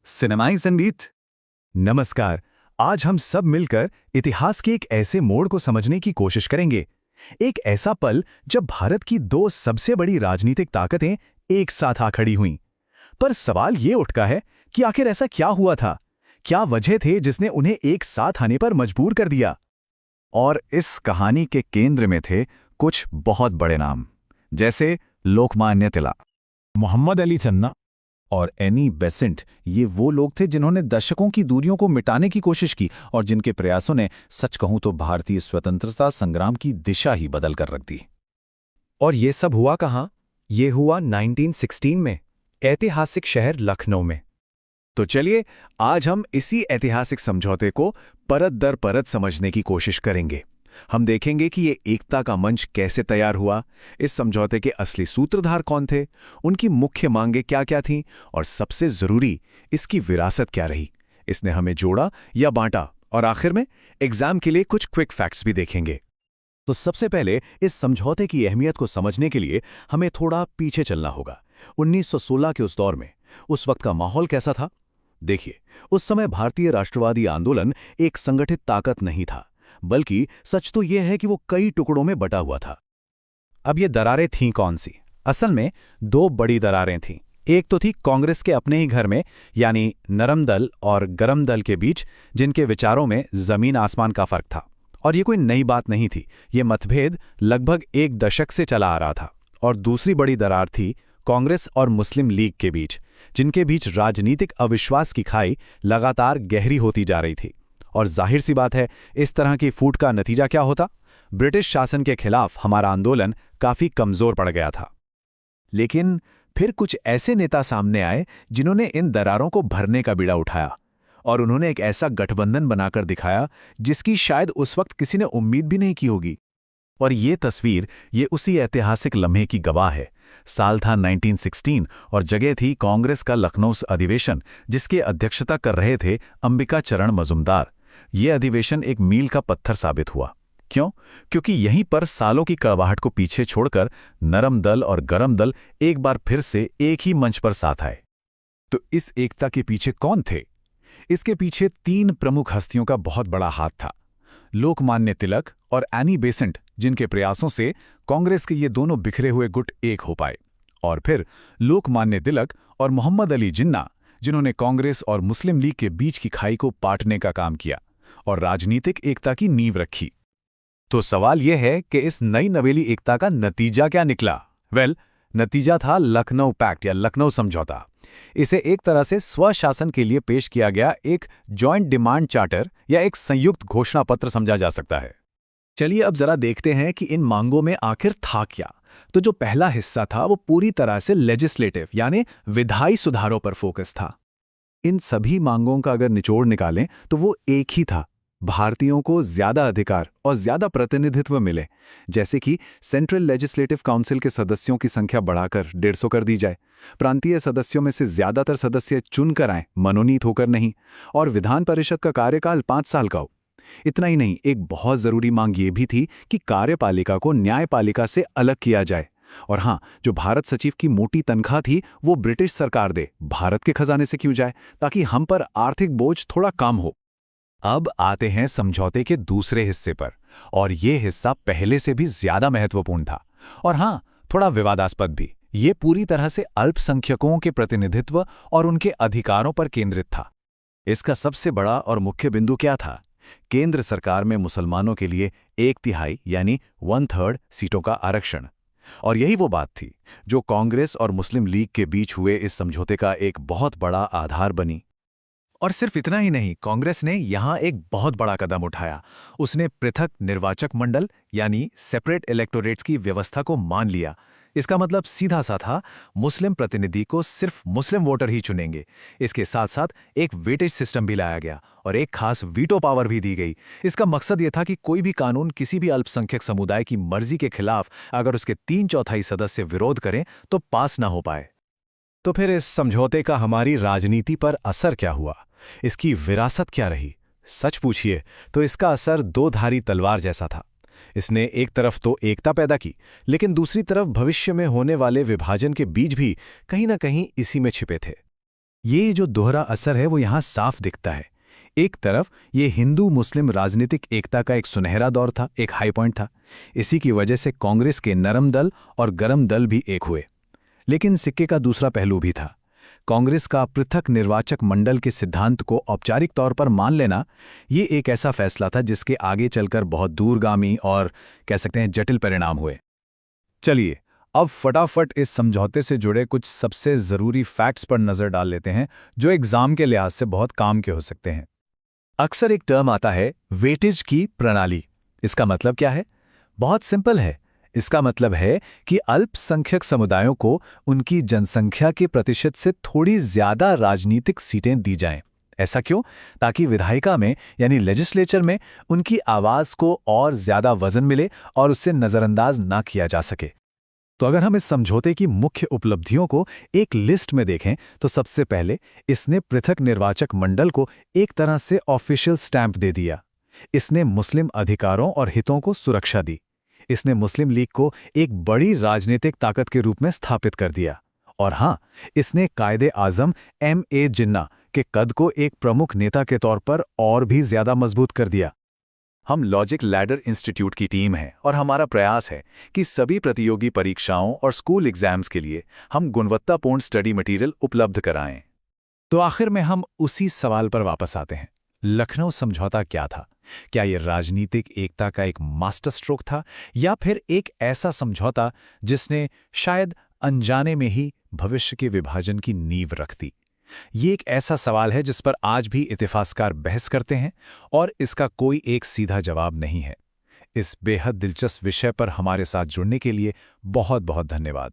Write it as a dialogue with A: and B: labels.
A: सिनेमाई संगीत। नमस्कार। आज हम सब मिलकर इतिहास के एक ऐसे मोड़ को समझने की कोशिश करेंगे। एक ऐसा पल जब भारत की दो सबसे बड़ी राजनीतिक ताकतें एक साथ आ खड़ी हुईं। पर सवाल ये उठता है कि आखिर ऐसा क्या हुआ था? क्या वजह थे जिसने उन्हें एक साथ आने पर मजबूर कर दिया? और इस कहानी के केंद्र में थे कुछ बहुत बड़े नाम, जैसे लोकमान्य तिलक, मोहम्मद अली जिन्ना और एनी बेसेंट। ये वो लोग थे जिन्होंने दशकों की दूरियों को मिटाने की कोशिश की और जिनके प्रयासों ने सच कहूं तो भारतीय स्वतंत्रता संग्राम की दिशा ही बदल कर रख दी।
B: और ये सब हुआ कहाँ? ये हुआ 1916 में, ऐतिहासिक शहर लखनऊ में।
A: तो चलिए आज हम इसी ऐतिहासिक समझौते को परत दर परत समझने की कोशिश करेंगे। हम देखेंगे कि ये एकता का मंच कैसे तैयार हुआ, इस समझौते के असली सूत्रधार कौन थे, उनकी मुख्य मांगें क्या-क्या थीं और सबसे जरूरी इसकी विरासत क्या रही, इसने हमें जोड़ा या बांटा, और आखिर में एग्जाम के लिए कुछ क्विक फैक्ट्स भी देखेंगे। तो सबसे पहले इस समझौते की अहमियत को समझने के लिए हमें थोड़ा पीछे चलना होगा। 1916 के उस दौर में उस वक्त का माहौल कैसा था? देखिए, उस समय भारतीय राष्ट्रवादी आंदोलन एक संगठित ताकत नहीं था, बल्कि सच तो यह है कि वो कई टुकड़ों में बटा हुआ था।
B: अब ये दरारें थीं कौन सी? असल में दो बड़ी दरारें थीं। एक तो थी कांग्रेस के अपने ही घर में, यानी नरम दल और गरम दल के बीच, जिनके विचारों में जमीन आसमान का फर्क था। और ये कोई नई बात नहीं थी, ये मतभेद लगभग एक दशक से चला आ रहा था। और दूसरी बड़ी दरार थी कांग्रेस और मुस्लिम लीग के बीच, जिनके बीच राजनीतिक अविश्वास की खाई लगातार गहरी होती जा रही थी। और जाहिर सी बात है, इस तरह की फूट का नतीजा क्या होता? ब्रिटिश शासन के खिलाफ हमारा आंदोलन काफी कमजोर पड़ गया था।
A: लेकिन फिर कुछ ऐसे नेता सामने आए जिन्होंने इन दरारों को भरने का बीड़ा उठाया, और उन्होंने एक ऐसा गठबंधन बनाकर दिखाया जिसकी शायद उस वक्त किसी ने उम्मीद भी नहीं की होगी। और ये तस्वीर ये उसी ऐतिहासिक लम्हे की गवाह है। साल था 1916 और जगह थी कांग्रेस का लखनऊ अधिवेशन, जिसके अध्यक्षता कर रहे थे अंबिका चरण मजुमदार। ये अधिवेशन एक मील का पत्थर साबित हुआ। क्यों? क्योंकि यहीं पर सालों की कड़वाहट को पीछे छोड़कर नरम दल और गरम दल एक बार फिर से एक ही मंच पर साथ आए। तो इस एकता के पीछे कौन थे? इसके पीछे तीन प्रमुख हस्तियों का बहुत बड़ा हाथ था। लोकमान्य तिलक और एनी बेसेंट, जिनके प्रयासों से कांग्रेस के ये दोनों बिखरे हुए गुट एक हो पाए। और फिर लोकमान्य तिलक और मोहम्मद अली जिन्ना, जिन्होंने कांग्रेस और मुस्लिम लीग के बीच की खाई को पाटने का काम किया और राजनीतिक एकता की नींव रखी। तो सवाल यह है कि इस नई नवेली एकता का नतीजा क्या निकला? नतीजा था लखनऊ पैक्ट या लखनऊ समझौता। इसे एक तरह से स्वशासन के लिए पेश किया गया एक जॉइंट डिमांड चार्टर या एक संयुक्त घोषणा पत्र समझा जा सकता है। चलिए अब जरा देखते हैं कि इन मांगों में आखिर था क्या। तो जो पहला हिस्सा था वो पूरी तरह से लेजिस्लेटिव यानी विधायी सुधारों पर फोकस था। इन सभी मांगों का अगर निचोड़ निकालें तो वो एक ही था, भारतीयों को ज्यादा अधिकार और ज्यादा प्रतिनिधित्व मिले। जैसे कि सेंट्रल लेजिस्लेटिव काउंसिल के सदस्यों की संख्या बढ़ाकर 150 कर दी जाए, प्रांतीय सदस्यों में से ज्यादातर सदस्य चुनकर आए, मनोनीत होकर नहीं, और विधान परिषद का कार्यकाल 5 साल का हो। इतना ही नहीं, एक बहुत जरूरी मांग ये भी थी कि कार्यपालिका को न्यायपालिका से अलग किया जाए। और हाँ, जो भारत सचिव की मोटी तनख्वाह थी वो ब्रिटिश सरकार दे, भारत के खजाने से क्यों जाए, ताकि हम पर आर्थिक बोझ थोड़ा कम हो। अब आते हैं समझौते के दूसरे हिस्से पर, और ये हिस्सा पहले से भी ज्यादा महत्वपूर्ण था और हाँ, थोड़ा विवादास्पद भी। ये पूरी तरह से अल्पसंख्यकों के प्रतिनिधित्व और उनके अधिकारों पर केंद्रित था। इसका सबसे बड़ा और मुख्य बिंदु क्या था? केंद्र सरकार में मुसलमानों के लिए 1/3 यानी 1/3 सीटों का आरक्षण। और यही वो बात थी जो कांग्रेस और मुस्लिम लीग के बीच हुए इस समझौते का एक बहुत बड़ा आधार बनी। और सिर्फ इतना ही नहीं, कांग्रेस ने यहां एक बहुत बड़ा कदम उठाया। उसने पृथक निर्वाचक मंडल यानी सेपरेट इलेक्टोरेट्स की व्यवस्था को मान लिया। इसका मतलब सीधा सा था, मुस्लिम प्रतिनिधि को सिर्फ मुस्लिम वोटर ही चुनेंगे। इसके साथ साथ एक वेटेज सिस्टम भी लाया गया और एक खास वीटो पावर भी दी गई। इसका मकसद यह था कि कोई भी कानून किसी भी अल्पसंख्यक समुदाय की मर्जी के खिलाफ अगर उसके 3/4 सदस्य विरोध करें तो पास ना हो पाए। तो फिर इस समझौते का हमारी राजनीति पर असर क्या हुआ? इसकी विरासत क्या रही? सच पूछिए तो इसका असर दो धारी तलवार जैसा था। इसने एक तरफ तो एकता पैदा की, लेकिन दूसरी तरफ भविष्य में होने वाले विभाजन के बीज भी कहीं ना कहीं इसी में छिपे थे।
B: ये जो दोहरा असर है वो यहाँ साफ दिखता है। एक तरफ ये हिंदू मुस्लिम राजनीतिक एकता का एक सुनहरा दौर था, एक हाई पॉइंट था। इसी की वजह से कांग्रेस के नरम दल और गरम दल भी एक हुए। लेकिन सिक्के का दूसरा पहलू भी था। कांग्रेस का पृथक निर्वाचक मंडल के सिद्धांत को औपचारिक तौर पर मान लेना, ये एक ऐसा फैसला था जिसके आगे चलकर बहुत दूरगामी और कह सकते हैं जटिल परिणाम हुए।
A: चलिए अब फटाफट इस समझौते से जुड़े कुछ सबसे ज़रूरी फैक्ट्स पर नज़र डाल लेते हैं, जो एग्ज़ाम के लिहाज से बहुत काम के हो सकते हैं।
B: अक्सर एक टर्म आता है वेटेज की प्रणाली। इसका मतलब क्या है? बहुत सिंपल है। इसका मतलब है कि अल्पसंख्यक समुदायों को उनकी जनसंख्या के प्रतिशत से थोड़ी ज्यादा राजनीतिक सीटें दी जाएं। ऐसा क्यों? ताकि विधायिका में यानी लेजिस्लेचर में उनकी आवाज को और ज्यादा वजन मिले और उससे नजरअंदाज ना किया जा सके।
A: तो अगर हम इस समझौते की मुख्य उपलब्धियों को एक लिस्ट में देखें तो सबसे पहले इसने पृथक निर्वाचक मंडल को एक तरह से ऑफिशियल स्टैंप दे दिया। इसने मुस्लिम अधिकारों और हितों को सुरक्षा दी। इसने मुस्लिम लीग को एक बड़ी राजनीतिक ताकत के रूप में स्थापित कर दिया। और हाँ, इसने कायदे आजम M.A. जिन्ना के कद को एक प्रमुख नेता के तौर पर और भी ज्यादा मजबूत कर दिया।
B: हम लॉजिक लैडर इंस्टीट्यूट की टीम है और हमारा प्रयास है कि सभी प्रतियोगी परीक्षाओं और स्कूल एग्जाम्स के लिए हम गुणवत्तापूर्ण स्टडी मटेरियल उपलब्ध कराएं।
A: तो आखिर में हम उसी सवाल पर वापस आते हैं। लखनऊ समझौता क्या था? क्या ये राजनीतिक एकता का एक मास्टर स्ट्रोक था, या फिर एक ऐसा समझौता जिसने शायद अनजाने में ही भविष्य के विभाजन की नींव रख दी? ये एक ऐसा सवाल है जिस पर आज भी इतिहासकार बहस करते हैं और इसका कोई एक सीधा जवाब नहीं है। इस बेहद दिलचस्प विषय पर हमारे साथ जुड़ने के लिए बहुत बहुत धन्यवाद।